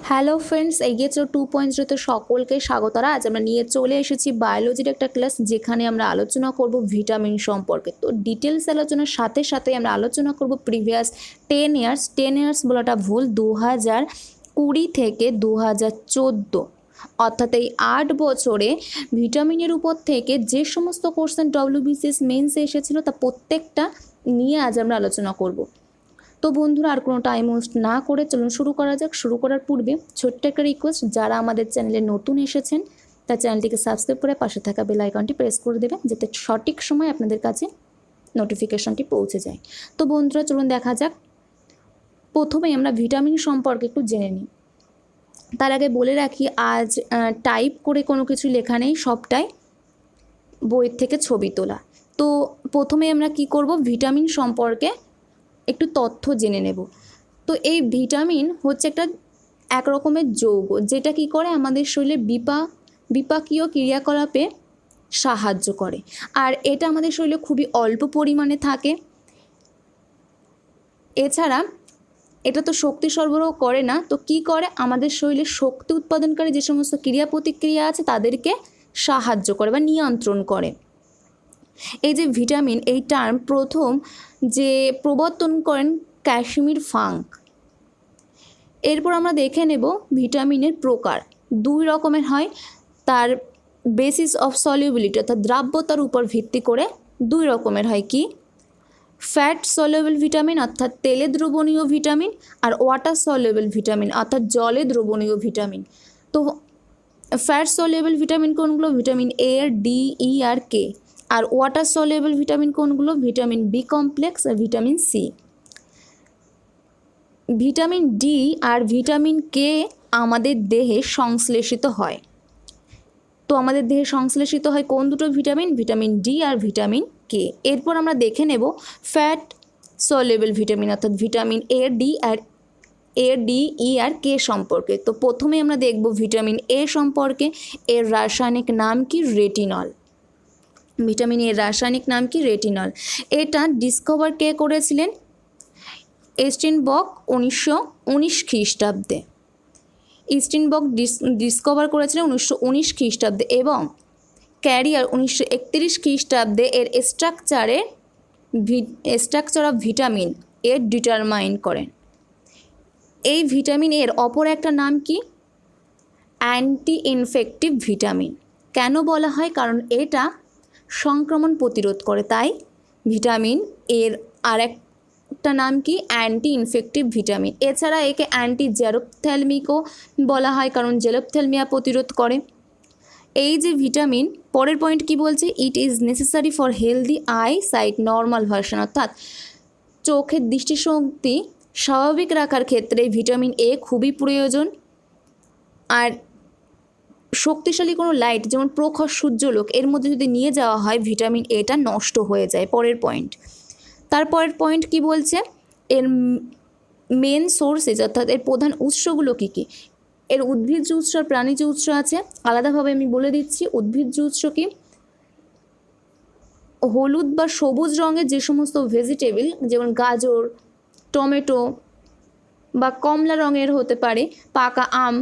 Hello friends, এগিয়ে চলো 2.0 সকলকে স্বাগতরা। আজ আমরা নিয়ে চলে এসেছি বায়োলজির একটা ক্লাস, যেখানে আমরা আলোচনা করব ভিটামিন সম্পর্কে। তো ডিটেলস আলোচনার সাথে সাথে আমরা আলোচনা করব প্রিভিয়াস 10 ইয়ার্স বলাটা ভুল, 2020 থেকে 2014, অর্থাৎ এই 8 বছরে ভিটামিনের উপর থেকে যে সমস্ত কোশ্চেন WBCS মেন্সে এসেছিলো তা প্রত্যেকটা নিয়ে আজ আমরা আলোচনা করব। তো বন্ধুরা, আর কোনো টাইম ওয়েস্ট না করে চলুন শুরু করা যাক। শুরু করার পূর্বে ছোট্ট একটা রিকোয়েস্ট, যারা আমাদের চ্যানেলে নতুন এসেছেন তার চ্যানেলটিকে সাবস্ক্রাইব করে পাশে থাকা বেল আইকনটি প্রেস করে দেবেন, যাতে সঠিক সময় আপনাদের কাছে নোটিফিকেশনটি পৌঁছে যায়। তো বন্ধুরা চলুন দেখা যাক। প্রথমেই আমরা ভিটামিন সম্পর্কে একটু জেনে নিই। তার আগে বলে রাখি, আজ টাইপ করে কোনো কিছু লেখা নেই, সবটাই বইয়ের থেকে ছবি তোলা। তো প্রথমে আমরা কি করব, ভিটামিন সম্পর্কে একটু তথ্য জেনে নেব। তো এই ভিটামিন হচ্ছে এক রকমের যৌগ, যেটা কি করে আমাদের শরীরে বিপাকীয় ক্রিয়াকলাপে সাহায্য করে। আর এটা আমাদের শরীরে খুবই অল্প পরিমাণে থাকে। এছাড়া এটা তো শক্তি সরবরাহ করে না, তো কি করে আমাদের শরীরে শক্তি উৎপাদনকারী যে সমস্ত ক্রিয়া প্রতিক্রিয়া আছে তাদেরকে সাহায্য করে বা নিয়ন্ত্রণ করে। এই যে ভিটামিন, এই টার্ম প্রথম যে প্রবর্তন করেন কাশ্মীর ফাঙ্ক। এরপর আমরা দেখে নেব ভিটামিনের প্রকার। 2 রকমের হয়, তার বেসিস অফ সলিউবিলিটি অর্থাৎ দ্রাব্যতার উপর ভিত্তি করে 2 রকমের হয়। কি? ফ্যাট সলিউবল ভিটামিন অর্থাৎ তেলে দ্রবণীয় ভিটামিন, আর ওয়াটার সলিউবল ভিটামিন অর্থাৎ জলে দ্রবণীয় ভিটামিন। তো ফ্যাট সলিউবল ভিটামিন কোনগুলো? ভিটামিন এ, ডি, ই আর কে। আর ওয়াটার সলিউবল ভিটামিন কোনগুলো? ভিটামিন বি কমপ্লেক্স আর ভিটামিন সি। ভিটামিন ডি আর ভিটামিন কে আমাদের দেহে সংশ্লেষিত হয়। তো আমাদের দেহে সংশ্লেষিত হয় কোন দুটো ভিটামিন? ভিটামিন ডি আর ভিটামিন কে। এরপর আমরা দেখে নেব ফ্যাট সলিউবল ভিটামিন অর্থাৎ ভিটামিন এ, ডি, ই আর কে সম্পর্কে। তো প্রথমে আমরা দেখব ভিটামিন এ সম্পর্কে। এর রাসায়নিক নাম কি? রেটিনল। ভিটামিন এর রাসায়নিক নাম কি? রেটিনল। এটা ডিসকভার কে করেছিলেন? স্টিনবক 1919 খ্রিস্টাব্দে। স্টিনবক ডিসকভার করেছিলেন 1919 খ্রিস্টাব্দে, এবং ক্যারিয়ার 1931 খ্রিস্টাব্দে এর স্ট্রাকচার অফ ভিটামিন এর ডিটারমাইন করেন। এই ভিটামিন এর অপর একটা নাম কি? Anti infective vitamin. কেন বলা হয়? কারণ এটা সংক্রমণ প্রতিরোধ করে, তাই ভিটামিন এর আর একটা নাম কি? Anti infective vitamin. এছাড়া একে অ্যান্টি জেরপ্থ্যালমিকও বলা হয়, কারণ জেরপ্থ্যালমিয়া প্রতিরোধ করে। এই যে ভিটামিন, পরের পয়েন্ট কি বলছে? It is necessary for healthy eyesight normal version, অর্থাৎ চোখের দৃষ্টিশক্তি স্বাভাবিক রাখার ক্ষেত্রে ভিটামিন এ খুবই প্রয়োজন। আর শক্তিশালী কোনো লাইট, যেমন প্রখর সূর্যলোক, এর মধ্যে যদি নিয়ে যাওয়া হয় ভিটামিন এটা নষ্ট হয়ে যায়। পরের পয়েন্ট, তারপরের পয়েন্ট কি বলছে? এর মেন সোর্সেস অর্থাৎ এর প্রধান উৎসগুলো কী কী? এর উদ্ভিজ্জ উৎস আর প্রাণীজ উৎস আছে। আলাদাভাবে আমি বলে দিচ্ছি। উদ্ভিজ্জ উৎস কি? হলুদ বা সবুজ রঙের যে সমস্ত ভেজিটেবল, যেমন গাজর, টমেটো, বা কমলা রঙের হতে পারে পাকা আম,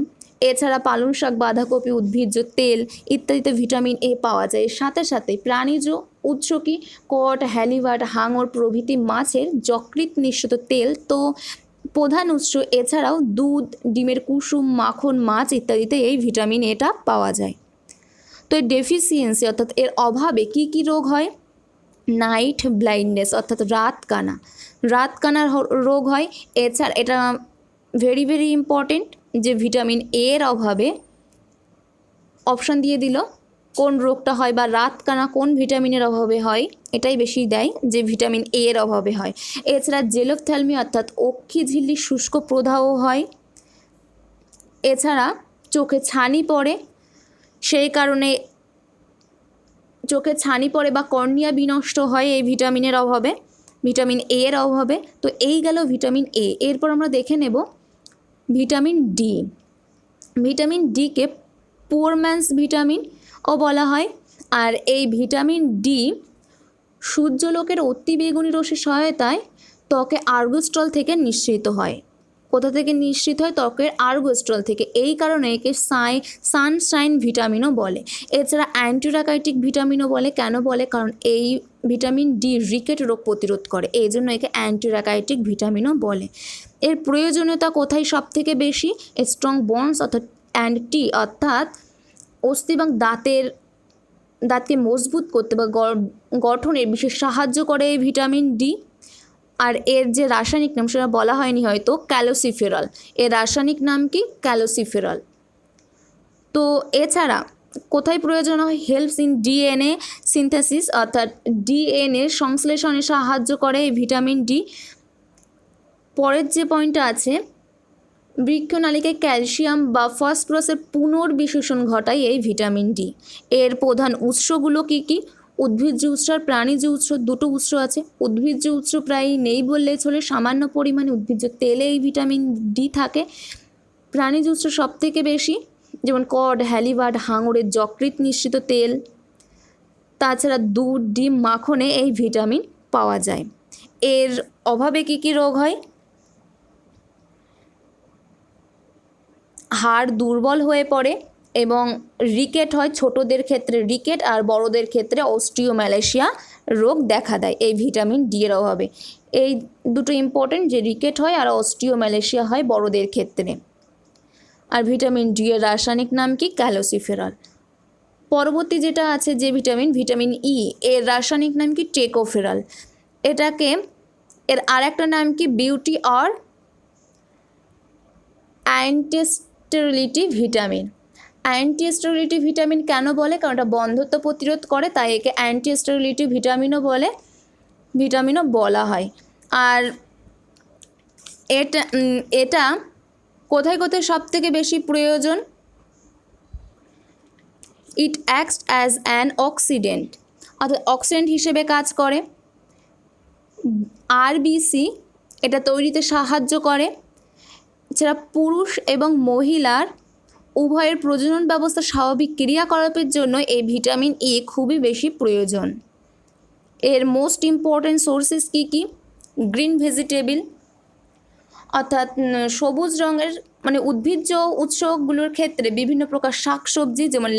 এছাড়া পালং শাক, বাঁধাকপি, উদ্ভিজ্জ তেল ইত্যাদিতে ভিটামিন এ পাওয়া যায়। এর সাথে সাথে প্রাণীজ উৎস কি? কড, হ্যালিভার্ট, হাঙর প্রভৃতি মাছের যকৃৎ নিঃসৃত তেল তো প্রধান উৎস। এছাড়াও দুধ, ডিমের কুসুম, মাখন, মাছ ইত্যাদিতে এই ভিটামিন এটা পাওয়া যায়। তো এর ডেফিসিয়েন্সি অর্থাৎ এর অভাবে কি কি রোগ হয়? নাইট ব্লাইন্ডনেস অর্থাৎ রাতকানার রোগ হয়। এছাড়া এটা ভেরি ভেরি ইম্পর্টেন্ট যে ভিটামিন এর অভাবে অপশান দিয়ে দিল কোন রোগটা হয়, বা রাতকানা কোন ভিটামিনের অভাবে হয়, এটাই বেশি দেয় যে ভিটামিন এর অভাবে হয়। এছাড়া জেলোপথ্যালমিয়া অর্থাৎ অক্ষি ঝিল্লির শুষ্ক প্রদাহ হয়। এছাড়া চোখে ছানি পড়ে, সেই কারণে চোখে ছানি পড়ে বা কর্নিয়া বিনষ্ট হয় এই ভিটামিনের অভাবে, ভিটামিন এর অভাবে। তো এই গেল ভিটামিন এ। এরপর আমরা দেখে নেব ভিটামিন ডি। ভিটামিন ডিকে পুয়ার ম্যানস ভিটামিনও বলা হয়। আর এই ভিটামিন ডি সূর্যলোকের অতিবেগুনি রশ্মির সহায়তায় ত্বকে আর্গোস্টল থেকে নিঃসৃত হয়। কোথা থেকে নিঃসৃত হয়? ত্বকের আর্বস্ট্রল থেকে। এই কারণে একে সানশাইন ভিটামিনও বলে। এছাড়া অ্যান্টিরাকাইটিক ভিটামিনও বলে। কেন বলে? কারণ এই ভিটামিন ডি রিকেট রোগ প্রতিরোধ করে, এই জন্য একে অ্যান্টিরাকাইটিক ভিটামিনও বলে। এর প্রয়োজনীয়তা কোথায় সব থেকে বেশি? স্ট্রং বন্ডস অর্থাৎ অ্যান্ড টি অর্থাৎ অস্থি এবং দাঁতকে মজবুত করতে বা গঠনে বিশেষ সাহায্য করে এই ভিটামিন ডি। আর এর যে রাসায়নিক নাম সেটা বলা হয়নি হয়তো, ক্যালোসিফেরল। এর রাসায়নিক নাম কি? ক্যালোসিফেরল। তো এছাড়া কোথায় প্রয়োজন হয়? হেল্পস ইন ডিএনএ সিনথেসিস অর্থাৎ ডিএনএ সংশ্লেষণে সাহায্য করে এই ভিটামিন ডি। পরের যে পয়েন্টটা আছে, বৃক্ষনালিকায় ক্যালসিয়াম বা ফসফরাসের পুনর্বিশোষণ ঘটায় এই ভিটামিন ডি। এর প্রধান উৎসগুলো কি কি? উদ্ভিজ্জ উৎস আর প্রাণীজ উৎস, দুটো উৎস আছে। উদ্ভিজ্জ উৎস প্রায় নেই বললেই চলে, সামান্য পরিমাণে উদ্ভিজ্জ তেলে এই ভিটামিন ডি থাকে। প্রাণীজ উৎস সব থেকে বেশি, যেমন কড, হ্যালিবার্ড, হাঙরের যকৃৎ নিঃসৃত তেল। তাছাড়া দুধ, ডিম, মাখনে এই ভিটামিন পাওয়া যায়। এর অভাবে কি কি রোগ হয়? হাড় দুর্বল হয়ে পড়ে এবং রিকেট হয়। ছোটদের ক্ষেত্রে রিকেট আর বড়দের ক্ষেত্রে অস্টিওম্যালেশিয়া রোগ দেখা দেয় এই ভিটামিন ডি এর অভাবে। এই দুটো ইম্পর্টেন্ট, যে রিকেট হয় আর অস্টিওম্যালেশিয়া হয় বড়দের ক্ষেত্রে। আর ভিটামিন ডি এর রাসায়নিক নাম কি? ক্যালোসিফেরল। পরবর্তী যেটা আছে যে ভিটামিন ই, এর রাসায়নিক নাম কি? টেকোফেরল। এর আরেকটা নাম কি? Beauty or antisterility vitamin. Antisterility vitamin কেন বলে? কারণ এটা বন্ধ্যত্ব প্রতিরোধ করে, তাই একে অ্যান্টিস্টেরিলিটি ভিটামিনও বলা হয়। আর এটা কোথায় কোথায় সব থেকে বেশি প্রয়োজন? ইট অ্যাক্টস অ্যাজ অ্যান অক্সিডেন্ট অর্থাৎ অক্সিডেন্ট হিসেবে কাজ করে। আরবিসি এটা তৈরিতে সাহায্য করে। এছাড়া পুরুষ এবং মহিলার উভয়ের প্রজনন ব্যবস্থা স্বাভাবিক ক্রিয়াকলাপের জন্য এই ভিটামিন ই খুবই বেশি প্রয়োজন। এর মোস্ট ইম্পর্ট্যান্ট সোর্সেস কী কী? গ্রিন ভেজিটেবল অর্থাৎ সবুজ রঙের মানে উদ্ভিজ্জ উৎসগুলোর ক্ষেত্রে বিভিন্ন প্রকার শাকসবজি, যেমন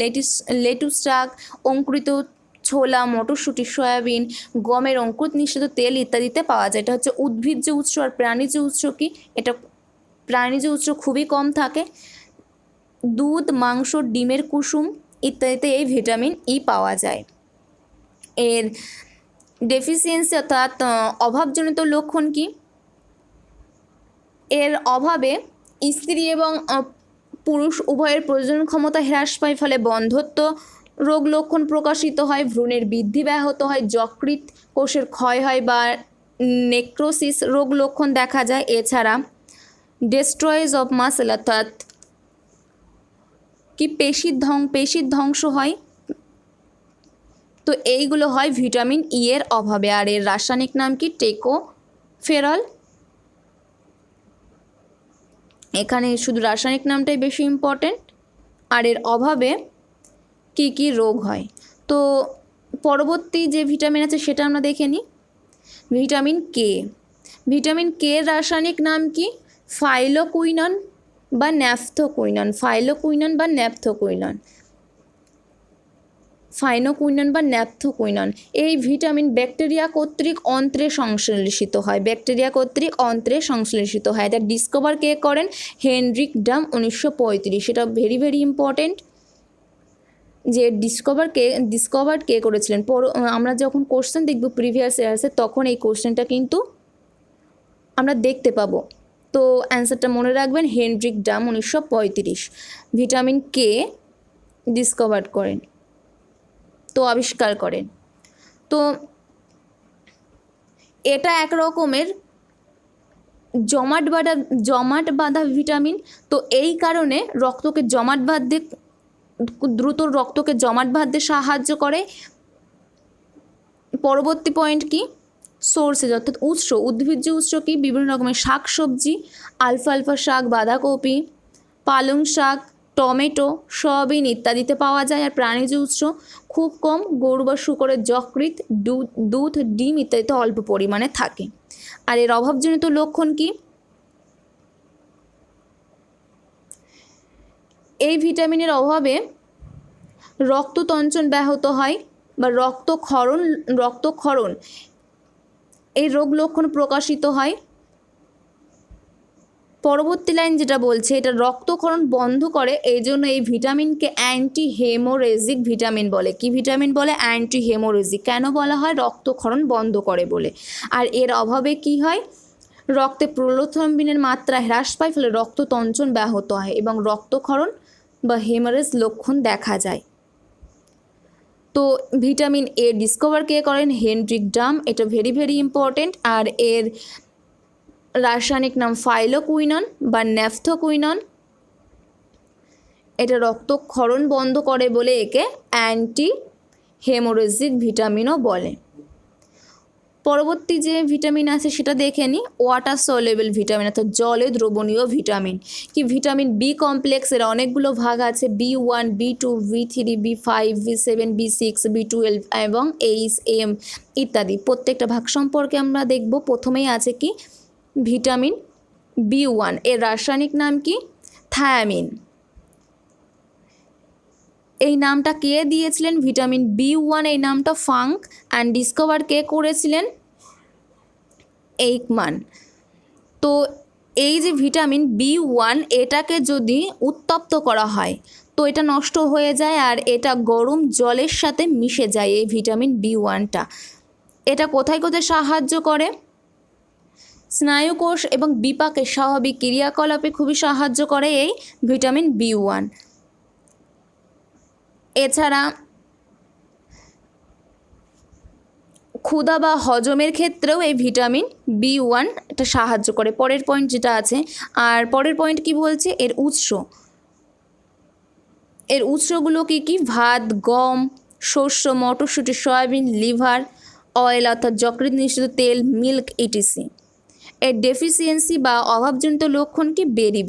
লেটুস শাক, অঙ্কুরিত ছোলা, মটরশুঁটি, সয়াবিন, গমের অঙ্কুর নিঃসৃত তেল ইত্যাদিতে পাওয়া যায়। এটা হচ্ছে উদ্ভিজ্জ উৎস। আর প্রাণীজ উৎস কি? এটা প্রাণীজ উৎস খুবই কম থাকে। দুধ, মাংস, ডিমের কুসুম ইত্যাদিতে এই ভিটামিন ই পাওয়া যায়। এর ডেফিসিয়েন্সি অর্থাৎ অভাবজনিত লক্ষণ কি? এর অভাবে স্ত্রী এবং পুরুষ উভয়ের প্রজনন ক্ষমতা হ্রাস পায়, ফলে বন্ধ্যত্ব রোগ লক্ষণ প্রকাশিত হয়, ভ্রূণের বৃদ্ধি ব্যাহত হয়, যকৃৎ কোষের ক্ষয় হয় বা নেক্রোসিস রোগ লক্ষণ দেখা যায়। এছাড়া ডেস্ট্রয়েজ অফ মাসেল অর্থাৎ কি পেশির ধ্বংস হয়। তো এইগুলো হয় ভিটামিন ই এর অভাবে। আর এর রাসায়নিক নাম কি? টেকোফেরল। এখানে শুধু রাসায়নিক নামটাই বেশি ইম্পর্টেন্ট। আর এর অভাবে কি কি রোগ হয়। তো পরবর্তী যে ভিটামিন আছে সেটা আমরা দেখে নিই। Vitamin K. ভিটামিন কে এর রাসায়নিক নাম কি? ফাইলোকুইনন বা ন্যাপথোকুইনন। এই ভিটামিন ব্যাকটেরিয়া কর্তৃক অন্ত্রে সংশ্লেষিত হয়। এটা ডিসকভার কে করেন? হেনরিক ডাম 1935। এটা ভেরি ভেরি ইম্পর্টেন্ট যে ডিসকভার কে করেছিলেন। আমরা যখন কোশ্চেন দেখব প্রিভিয়াস ইয়ার্সে, তখন এই কোশ্চেনটা কিন্তু আমরা দেখতে পাবো। তো অ্যান্সারটা মনে রাখবেন, হেনরিক ডাম 1935 ভিটামিন কে আবিষ্কার করেন। তো এটা এক রকমের জমাট বাঁধা ভিটামিন। তো এই কারণে দ্রুত রক্তকে জমাট বাঁধতে সাহায্য করে। পরবর্তী পয়েন্ট কি? সোর্সেস অর্থাৎ উৎস। উদ্ভিজ্জ উৎস কি? বিভিন্ন রকমের শাকসবজি, আলফালফা শাক, বাঁধাকপি, পালং শাক, টমেটো, সয়াবিন ইত্যাদিতে পাওয়া যায়। আর প্রাণীজ উৎস খুব কম, গরু বা শূকরের যকৃৎ, দুধ, ডিম ইত্যাদিতে অল্প পরিমাণে থাকে। আর এর অভাবজনিত লক্ষণ কি? এই ভিটামিনের অভাবে রক্ততঞ্চন ব্যাহত হয় বা রক্তক্ষরণ এই রোগ লক্ষণ প্রকাশিত হয়। পরবর্তী লাইন যেটা বলছে এটা রক্তক্ষরণ বন্ধ করে, এই জন্য এই ভিটামিনকে অ্যান্টি হেমোরেজিক ভিটামিন বলে। কি ভিটামিন বলে? Anti haemorrhagic. কেন বলা হয়? রক্তক্ষরণ বন্ধ করে বলে। আর এর অভাবে কি হয়? রক্তে প্রোথ্রম্বিনের মাত্রা হ্রাস পায়, ফলে রক্ততঞ্চন ব্যাহত হয় এবং রক্তক্ষরণ বা হেমারেজ লক্ষণ দেখা যায়। তো ভিটামিন এ ডিসকভার কে করেন? Henrique Dam. এটা ভেরি ভেরি ইম্পর্টেন্ট। আর এর রাসায়নিক নাম ফাইলোকুইনন বা ন্যাফথোকুইনন। এটা রক্তক্ষরণ বন্ধ করে বলে একে অ্যান্টি হেমোরেজিক ভিটামিনও বলে। পরবর্তী যে ভিটামিন আছে সেটা দেখে নিই। ওয়াটার সলেবল ভিটামিন অর্থাৎ জলে দ্রবণীয় ভিটামিন। কি ভিটামিন বি কমপ্লেক্সের অনেকগুলো ভাগ আছে, B1, B2, B3, B5, B7, B6, B12 এবং H, M ইত্যাদি। প্রত্যেকটা ভাগ সম্পর্কে আমরা দেখব। প্রথমেই আছে কি? Vitamin B1। এর রাসায়নিক নাম কি? থায়ামিন। এই নামটা কে দিয়েছিলেন? ভিটামিন B1 এই নামটা ফাঙ্ক অ্যান্ড ডিসকভার কে করেছিলেন? এইকমান। তো এই যে ভিটামিন B1 এটাকে যদি উত্তপ্ত করা হয় তো এটা নষ্ট হয়ে যায় আর এটা গরম জলের সাথে মিশে যায় এই ভিটামিন B1টা। এটা কোথায় কোথায় সাহায্য করে? স্নায়ুকোষ এবং বিপাকের স্বাভাবিক ক্রিয়াকলাপে খুবই সাহায্য করে এই ভিটামিন B1। এছাড়া ক্ষুধা বা হজমের ক্ষেত্রেও এই ভিটামিন B1 এটা সাহায্য করে। পরের পয়েন্ট যেটা আছে, আর পরের পয়েন্ট কি বলছে? এর উৎসগুলো কি কি? ভাত, গম, শস্য, মটরশুঁটি, সয়াবিন, লিভার অয়েল অর্থাৎ যকৃৎ নিঃসৃত তেল, মিল্ক ইটিসি। এর ডেফিসিয়েন্সি বা অভাবজনিত লক্ষণ কি? বেরি।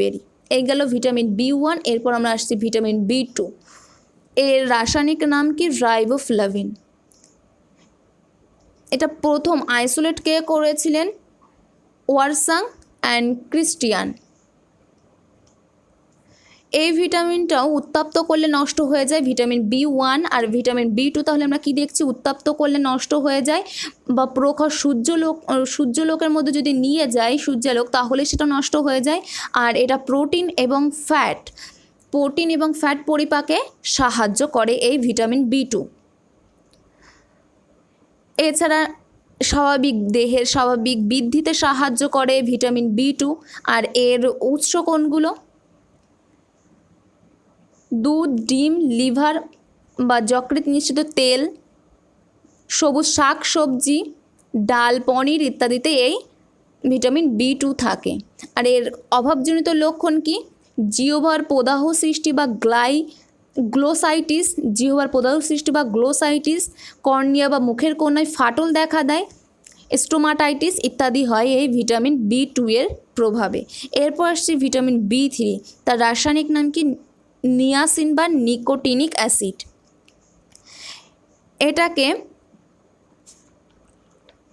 এই গেল ভিটামিন B1। এরপর আমরা আসছি ভিটামিন B2। এর রাসায়নিক নাম কি? রাইবোফ্লাভিন। এটা প্রথম আইসোলেট কে করেছিলেন? ওয়ারসাং অ্যান্ড ক্রিস্টিয়ান। এই ভিটামিনটাও উত্তপ্ত করলে নষ্ট হয়ে যায়। ভিটামিন B1 আর ভিটামিন B2 তাহলে আমরা কি দেখছি? উত্তপ্ত করলে নষ্ট হয়ে যায় বা প্রখর সূর্যলোকের মধ্যে যদি নিয়ে যায় সূর্যালোক তাহলে সেটা নষ্ট হয়ে যায়। আর এটা প্রোটিন এবং ফ্যাট পরিপাকে সাহায্য করে এই ভিটামিন B2। এছাড়া দেহের স্বাভাবিক বৃদ্ধিতে সাহায্য করে ভিটামিন B2। আর এর উৎস কোনগুলো? দুধ, ডিম, লিভার বা যকৃৎ নিঃসৃত তেল, সবুজ শাক সবজি, ডাল, পনির ইত্যাদিতে এই ভিটামিন B2 থাকে। আর এর অভাবজনিত লক্ষণ কি? জিহ্বার প্রদাহ সৃষ্টি বা গ্লোসাইটিস, কর্নিয়া বা মুখের কোণায় ফাটল দেখা দেয়, স্টোমাটাইটিস ইত্যাদি হয় এই ভিটামিন B2 এর প্রভাবে। এরপর আসছে ভিটামিন B3। তার রাসায়নিক নাম কি? নিয়াসিন বা নিকোটিনিক অ্যাসিড। এটাকে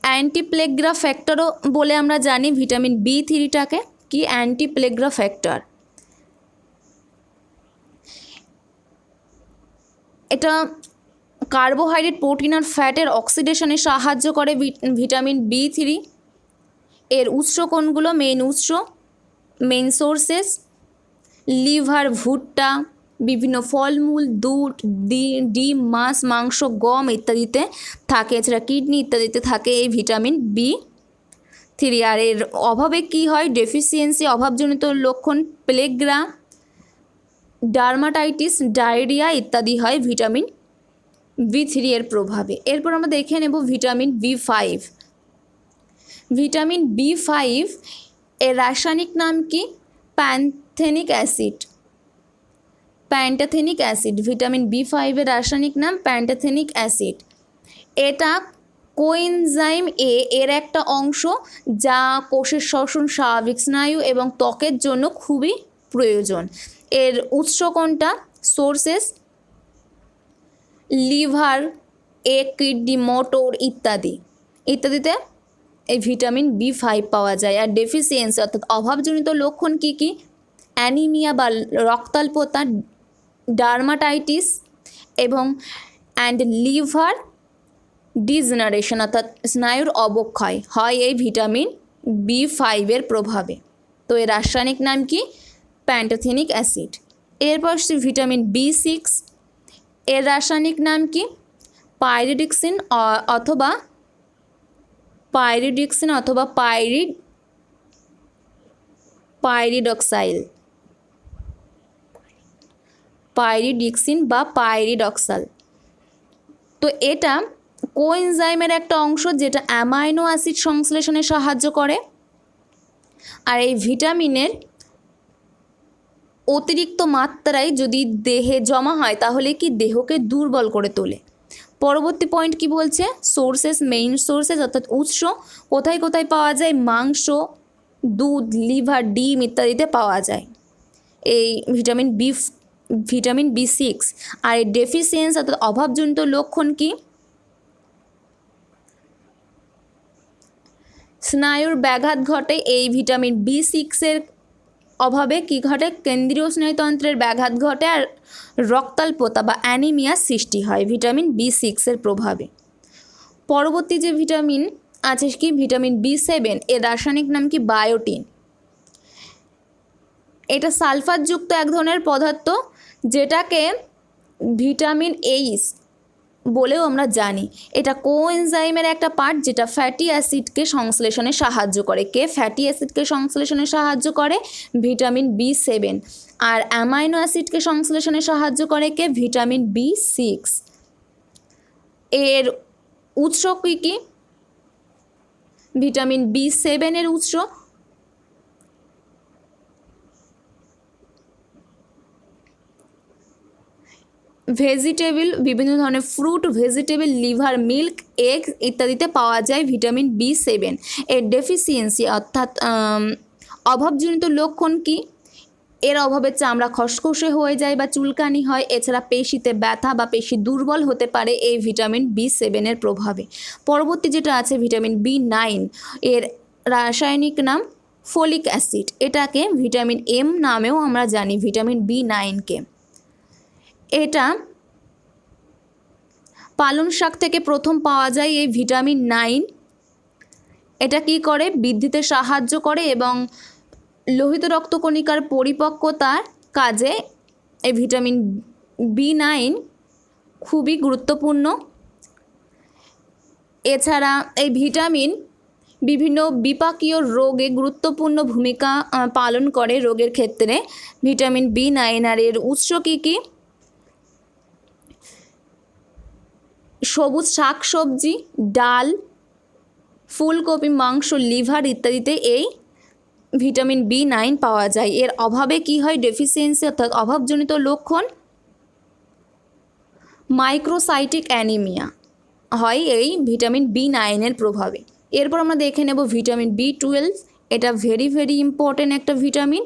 অ্যান্টিপ্লেগ্রা ফ্যাক্টরও বলে আমরা জানি। ভিটামিন B3টাকে কি? অ্যান্টিপ্লেগ্রা ফ্যাক্টর। এটা কার্বোহাইড্রেট, প্রোটিন আর ফ্যাটের অক্সিডেশনে সাহায্য করে ভিটামিন B3। এর উৎস কোনগুলো? মেইন সোর্সেস লিভার, ভুট্টা, বিভিন্ন ফলমূল, দুধ, ডিম, মাছ, মাংস, গম ইত্যাদিতে থাকে। এছাড়া কিডনি ইত্যাদিতে থাকে এই ভিটামিন B3। আর এর অভাবে কি হয়? ডেফিসিয়েন্সি, অভাবজনিত লক্ষণ, প্লেগ্রা, ডার্মাটাইটিস, ডায়রিয়া ইত্যাদি হয় ভিটামিন B3 এর প্রভাবে। এরপর আমরা দেখে নেব ভিটামিন B5। ভিটামিন B5 এর রাসায়নিক নাম কি? প্যান্থেনিক অ্যাসিড। ভিটামিন B5 এর রাসায়নিক নাম প্যান্থেনিক অ্যাসিড। এটা কোএনজাইম এ এর একটা অংশ যা কোষের শ্বসন, স্বাভাবিক স্নায়ু এবং ত্বকের জন্য খুবই প্রয়োজন। এর উৎস কোনটা? সোর্সেস লিভার, কিডনি, মোটর ইত্যাদিতে এই ভিটামিন B5 পাওয়া যায়। আর ডেফিসিয়েন্সি অর্থাৎ অভাবজনিত লক্ষণ কি কি? অ্যানিমিয়া বা রক্তাল্পতা, ডার্মাটাইটিস এবং অ্যান্ড লিভার ডিজেনারেশন অর্থাৎ স্নায়ুর অবক্ষয় হয় এই ভিটামিন B5 প্রভাবে। তো এর রাসায়নিক নাম কি? Pantothenic acid. এরপর ভিটামিন B6, এর রাসায়নিক নাম কি? পাইরিডিক্সিন অথবা পাইরিডিক্সিন বা পাইরিডক্সাল। তো এটা কোএনজাইমের একটা অংশ যেটা অ্যামাইনো অ্যাসিড সংশ্লেষণে সাহায্য করে। আর এই ভিটামিনের অতিরিক্ত মাত্রায় যদি দেহে জমা হয় তাহলে কি দেহকে দুর্বল করে তোলে। পরবর্তী পয়েন্ট কি বলছে? সোর্সেস, মেইন সোর্সেস অর্থাৎ উৎস কোথায় কোথায় পাওয়া যায়? মাংস, দুধ, লিভার, ডিম ইত্যাদিতে পাওয়া যায় এই ভিটামিন B6। আর এই ডেফিসিয়েন্সি অর্থাৎ অভাবজনিত লক্ষণ কি? স্নায়ুর ব্যাঘাত ঘটে এই ভিটামিন B6 অভাবে। কি ঘটে? কেন্দ্রীয় স্নায়ুতন্ত্রের ব্যাঘাত ঘটে আর রক্তাল্পতা বা অ্যানিমিয়া সৃষ্টি হয় ভিটামিন B6 প্রভাবে। পরবর্তী যে ভিটামিন আছে কি? ভিটামিন B7, এর রাসায়নিক নাম কি? বায়োটিন। এটা সালফারযুক্ত এক ধরনের পদার্থ যেটাকে ভিটামিন H বলেও আমরা জানি। এটা কোএনজাইমের একটা পার্ট যেটা ফ্যাটি অ্যাসিডকে সংশ্লেষণে সাহায্য করে। কে ফ্যাটি অ্যাসিডকে সংশ্লেষণে সাহায্য করে? Vitamin B7। আর অ্যামাইনো অ্যাসিডকে সংশ্লেষণে সাহায্য করে কে? Vitamin B6। এর উৎস কী কী? ভিটামিন B7 এর উৎস ভেজিটেবল, বিভিন্ন ধরনের fruit, vegetable, liver, milk, egg ইত্যাদিতে পাওয়া যায় ভিটামিন B7। এর ডেফিসিয়েন্সি অর্থাৎ অভাবজনিত লক্ষণ কি? এর অভাবে চামড়া খসখসে হয়ে যায় বা চুলকানি হয়। এছাড়া পেশিতে ব্যথা বা পেশি দুর্বল হতে পারে এই ভিটামিন B7 প্রভাবে। পরবর্তী যেটা আছে ভিটামিন B9, এর রাসায়নিক নাম ফোলিক অ্যাসিড। এটাকে ভিটামিন M নামেও আমরা জানি ভিটামিন B9কে। এটা পালং শাক থেকে প্রথম পাওয়া যায় এই ভিটামিন 9। এটা কি করে? বৃদ্ধিতে সাহায্য করে এবং লোহিত রক্তকণিকার পরিপক্কতার কাজে এই ভিটামিন B9 খুবই গুরুত্বপূর্ণ। এছাড়া এই ভিটামিন বিভিন্ন বিপাকীয় রোগে গুরুত্বপূর্ণ ভূমিকা পালন করে রোগের ক্ষেত্রে ভিটামিন B9। আর এর উৎস কী কী? সবুজ শাক সবজি, ডাল, ফুলকপি, মাংস, লিভার ইত্যাদিতে এই ভিটামিন B9 পাওয়া যায়। এর অভাবে কি হয়? ডেফিসিয়েন্সি অর্থাৎ অভাবজনিত লক্ষণ মাইক্রোসাইটিক অ্যানিমিয়া হয় এই ভিটামিন B9 প্রভাবে। এরপর আমরা দেখে নেব ভিটামিন B12। এটা ভেরি ভেরি ইম্পর্টেন্ট একটা ভিটামিন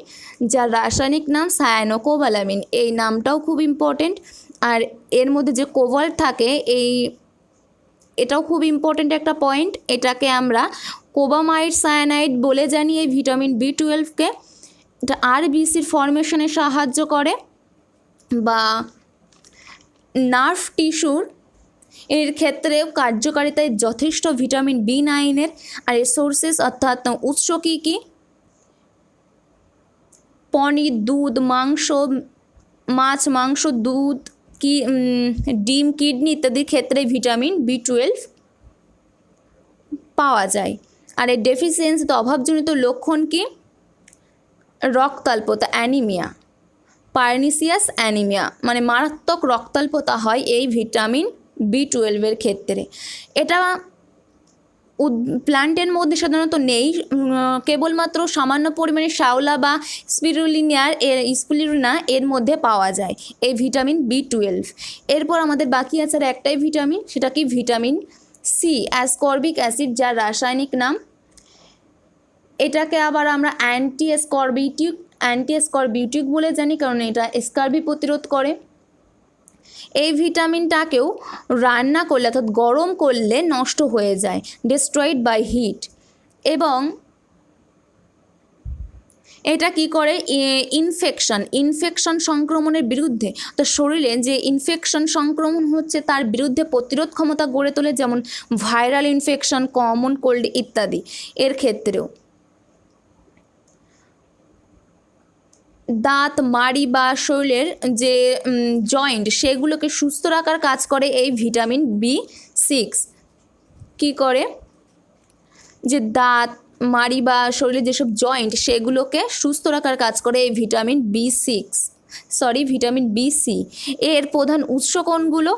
যার রাসায়নিক নাম সায়ানোকোবালামিন। এই নামটাও খুব ইম্পর্টেন্ট। আর এর মধ্যে যে কোভাল্ট থাকে এটাও খুব ইম্পর্টেন্ট একটা পয়েন্ট। এটাকে আমরা কোবামাইড সায়ানাইড বলে জানি এই ভিটামিন B12কে। এটা RBCর ফর্মেশনে সাহায্য করে বা নার্ভ টিস্যুর এর ক্ষেত্রেও কার্যকারিতায় যথেষ্ট ভিটামিন B9। আর এর সোর্সেস অর্থাৎ উৎস কী কী? পনির, দুধ, মাংস, মাছ, মাংস, দুধ, ডিম, কিডনি ইত্যাদির ক্ষেত্রে ভিটামিন B12 পাওয়া যায়। আর এর ডেফিসিয়েন্সিতে অভাবজনিত লক্ষণ কি? রক্তাল্পতা, অ্যানিমিয়া, পার্নিসিয়াস অ্যানিমিয়া, মানে মারাত্মক রক্তাল্পতা হয় এই ভিটামিন B12 ক্ষেত্রে। এটা প্ল্যান্টের মধ্যে সাধারণত নেই, কেবলমাত্র সামান্য পরিমাণে শাওলা বা স্পিরুলিনা এর মধ্যে পাওয়া যায় এই ভিটামিন B12। এরপর আমাদের বাকি আছে আর একটাই ভিটামিন, সেটা কি? ভিটামিন C, অ্যাসকর্বিক অ্যাসিড, যার রাসায়নিক নাম। এটাকে আবার আমরা অ্যান্টি বলে জানি কারণ এটা স্কারবি প্রতিরোধ করে। এই ভিটামিনটাকেও রান্না করলে অর্থাৎ গরম করলে নষ্ট হয়ে যায়, ডিস্ট্রয়েড বাই হিট। এবং এটা কি করে ইনফেকশন সংক্রমণের বিরুদ্ধে, তো শরীরে যে ইনফেকশন সংক্রমণ হচ্ছে তার বিরুদ্ধে প্রতিরোধ ক্ষমতা গড়ে তোলে, যেমন ভাইরাল ইনফেকশন, কমন কোল্ড ইত্যাদি। এর ক্ষেত্রেও দাঁত, মাড়ি বা শরীরের যে জয়েন্ট সেগুলোকে সুস্থ রাখার কাজ করে এই ভিটামিন B6। কি করে, যে দাঁত, মাড়ি বা শরীরের যেসব জয়েন্ট সেগুলোকে সুস্থ রাখার কাজ করে এই ভিটামিন B6, এর প্রধান উৎস কোনগুলো?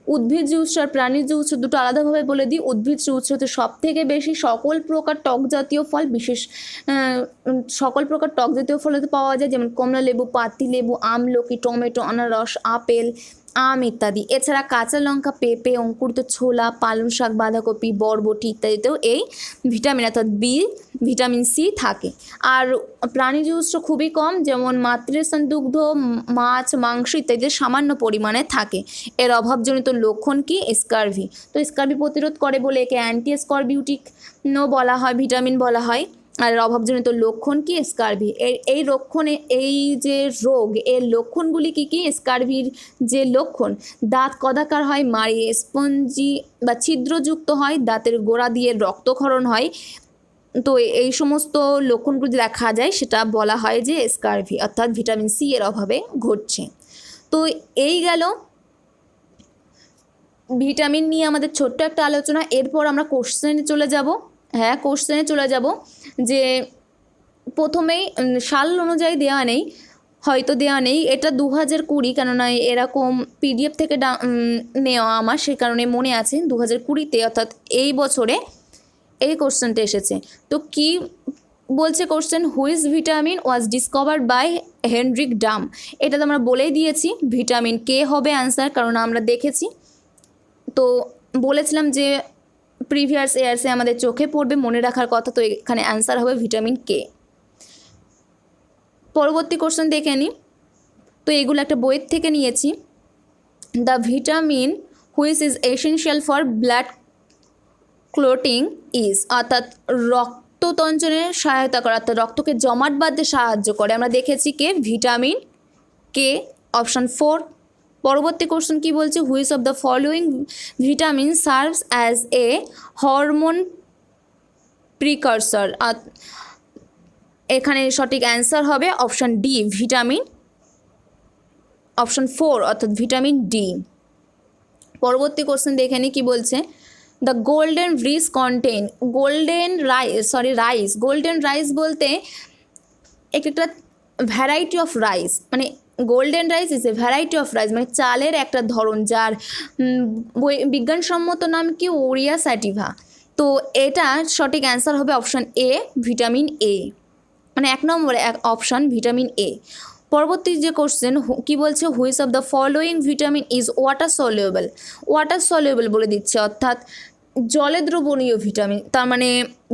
উদ্ভিজ্জ উৎস আর প্রাণীজ উৎস দুটো আলাদাভাবে বলে দিই। উদ্ভিজ্জ উৎসতে সব থেকে বেশি সকল প্রকার টক জাতীয় ফল, সকল প্রকার টক জাতীয় ফলতে পাওয়া যায়, যেমন কমলা লেবু, পাতি লেবু, আমলকি, টমেটো, আনারস, আপেল, আম ইত্যাদি। এছাড়া কাঁচা লঙ্কা, পেঁপে, অঙ্কুরিত ছোলা, পালং শাক, বাঁধাকপি, বরবটি ইত্যাদিতেও এই ভিটামিন অর্থাৎ ভিটামিন সি থাকে। আর প্রাণীজ উৎস খুবই কম, যেমন মাতৃস্থান দুগ্ধ, মাছ, মাংস ইত্যাদিতে সামান্য পরিমাণে থাকে। এর অভাবজনিত লক্ষণ কি? স্কারভি। তো স্কারভি প্রতিরোধ করে বলে একে অ্যান্টি স্করবিউটিকও বলা হয়, ভিটামিন বলা হয়। আর অভাবজনিত লক্ষণ কি? স্কারভি। এই লক্ষণে, এই যে রোগ, এর লক্ষণগুলি কি কি? স্কারভির যে লক্ষণ, দাঁত কদাকার হয়, মাড়ি স্পঞ্জি বা ছিদ্রযুক্ত হয়, দাঁতের গোড়া দিয়ে রক্তক্ষরণ হয়। তো এই সমস্ত লক্ষণগুলি দেখা যায়, সেটা বলা হয় যে স্কারভি, অর্থাৎ ভিটামিন সি এর অভাবে ঘটছে। তো এই গেল ভিটামিন নিয়ে আমাদের ছোট্ট একটা আলোচনা। এরপর আমরা কোশ্চেনে চলে যাব। যে প্রথমেই সাল অনুযায়ী দেওয়া নেই, হয়তো দেওয়া নেই, এটা 2020, কেননা এরকম PDF থেকে নেওয়া আমার, সেই কারণে মনে আছে 2020-তে, অর্থাৎ এই বছরে এই কোশ্চেনটা এসেছে। তো কি বলছে question? Which vitamin was discovered by Henrik Dam. এটা তো আমরা বলেই দিয়েছি, ভিটামিন কে হবে অ্যান্সার, কারণ আমরা দেখেছি। তো বলেছিলাম যে প্রিভিয়াস ইয়ার্সে আমাদের চোখে পড়বে, মনে রাখার কথা, তো এখানে অ্যান্সার হবে ভিটামিন কে। পরবর্তী কোশ্চেন দেখে নিই। তো এগুলো একটা বইয়ের থেকে নিয়েছি। The vitamin which is essential for blood clotting is, অর্থাৎ রক্ততঞ্চনের সহায়তা করে, অর্থাৎ রক্তকে জমাট বাঁধতে সাহায্য করে, আমরা দেখেছি কে? Vitamin K, option 4। পরবর্তী কোশ্চেন কি বলছে? Which of the following vitamin serves as a hormone precursor. এখানে সঠিক অ্যান্সার হবে অপশান ডি, ভিটামিন, অপশান 4 অর্থাৎ ভিটামিন ডি। পরবর্তী কোশ্চেন দেখে নিই কি বলছে। The golden rice contain, golden rice বলতে একটা ভ্যারাইটি অফ রাইস, মানে golden rice is a variety of rice, মানে চালের একটা ধরন, যার বিজ্ঞানসম্মত নাম কি? ওরিয়া স্যাটিভা। তো এটা সঠিক অ্যান্সার হবে অপশান এ, ভিটামিন এ, মানে 1 নম্বরে অপশান ভিটামিন এ। পরবর্তী যে কোশ্চেন কি বলছে? Which of the following vitamin is water soluble বলে দিচ্ছে, অর্থাৎ জলে দ্রবণীয় ভিটামিন। তার মানে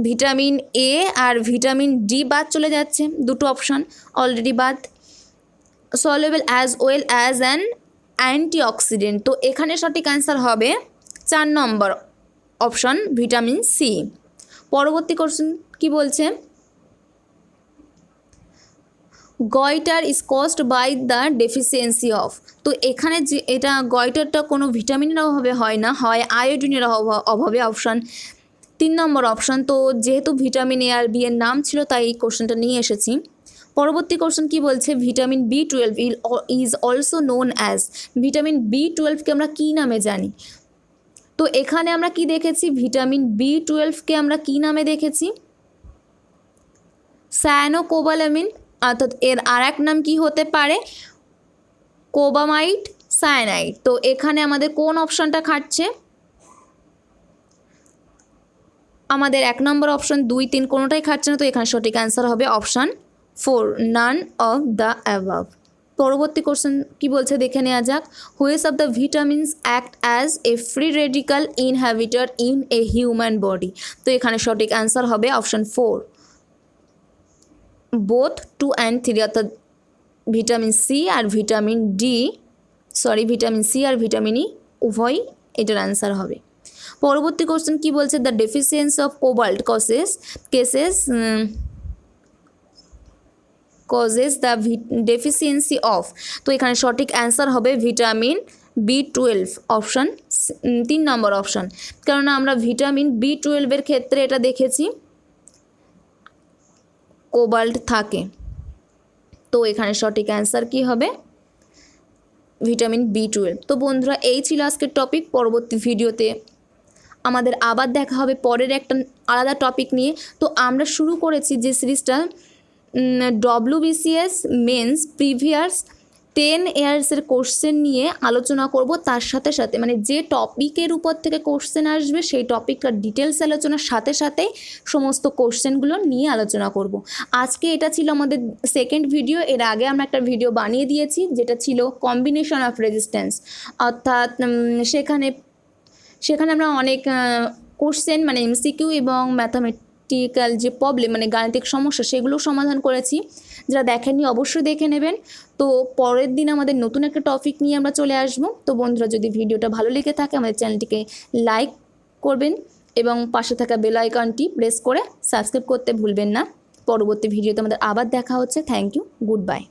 ভিটামিন এ আর ভিটামিন ডি বাদ চলে যাচ্ছে, দুটো অপশান অলরেডি বাদ। Soluble as well as an antioxidant, তো এখানে সঠিক অ্যান্সার হবে 4 নম্বর অপশান ভিটামিন সি। পরবর্তী কোশ্চেন কি বলছে? Goitre is caused by the deficiency of. তো এখানে যে এটা গয়টারটা কোনো ভিটামিনের অভাবে হয় না, হয় আয়োডিনের অভাবে, অপশান 3 নম্বর অপশান। তো যেহেতু ভিটামিন এ আর বি এর নাম ছিল, তাই এই কোশ্চেনটা নিয়ে এসেছি। পরবর্তী কোশ্চেন কি বলছে? Vitamin B12 is also known as, vitamin B12কে আমরা কী নামে জানি? তো এখানে আমরা কি দেখেছি? ভিটামিন B12কে আমরা কী নামে দেখেছি? সায়ানোকোবালামিন, অর্থাৎ এর আর এক নাম কি হতে পারে? কোবামাইড সায়ানাইড। তো এখানে আমাদের কোন অপশানটা খাটছে? আমাদের 1 নম্বর অপশান, 2, 3 কোনোটাই খাটছে না, তো এখানে সঠিক অ্যান্সার হবে option 4, none of the above. পরবর্তী কোশ্চেন কি বলছে দেখে নেওয়া যাক। Which of the vitamins act as a free radical inhibitor in a human body. তো এখানে সঠিক অ্যান্সার হবে অপশান 4, বোথ 2 and 3, অর্থাৎ ভিটামিন সি আর ভিটামিন ই উভয় এটার অ্যান্সার হবে। পরবর্তী কোশ্চেন কি বলছে? The deficiency of cobalt causes the deficiency of, তো এখানে সঠিক অ্যান্সার হবে ভিটামিন B12 অপশান 3 নম্বর অপশান। কেননা আমরা ভিটামিন B12-এর ক্ষেত্রে এটা দেখেছি কোবাল্ট থাকে, তো এখানে সঠিক অ্যান্সার কি হবে ভিটামিন B12। তো বন্ধুরা এই ছিল আজকের টপিক। পরবর্তী ভিডিওতে আমাদের আবার দেখা হবে পরের একটা আলাদা টপিক নিয়ে। তো আমরা শুরু করেছি যে সিরিজটা WBCS মেন্স প্রিভিয়াস 10 ইয়ার্সের কোশ্চেন নিয়ে আলোচনা করব, তার সাথে সাথে মানে যে টপিকের উপর থেকে কোশ্চেন আসবে সেই টপিকটার ডিটেলস আলোচনার সাথে সাথে সমস্ত কোশ্চেনগুলো নিয়ে আলোচনা করব। আজকে এটা ছিল আমাদের সেকেন্ড ভিডিও। এর আগে আমরা একটা ভিডিও বানিয়ে দিয়েছি যেটা ছিল কম্বিনেশন অফ রেজিস্ট্যান্স, অর্থাৎ সেখানে আমরা অনেক কোশ্চেন মানে MCQ এবং ম্যাথামেটিক্যাল যে প্রবলেম মানে গাণিতিক সমস্যা সেগুলো সমাধান করেছি। যারা দেখেননি অবশ্যই দেখে নেবেন। তো পরের দিন আমাদের নতুন একটা টপিক নিয়ে আমরা চলে আসব। তো বন্ধুরা যদি ভিডিওটা ভালো লেগে থাকে আমাদের চ্যানেলটিকে লাইক করবেন এবং পাশে থাকা বেল আইকনটি প্রেস করে সাবস্ক্রাইব করতে ভুলবেন না। পরবর্তী ভিডিওতে আমাদের আবার দেখা হচ্ছে। Thank you, good by.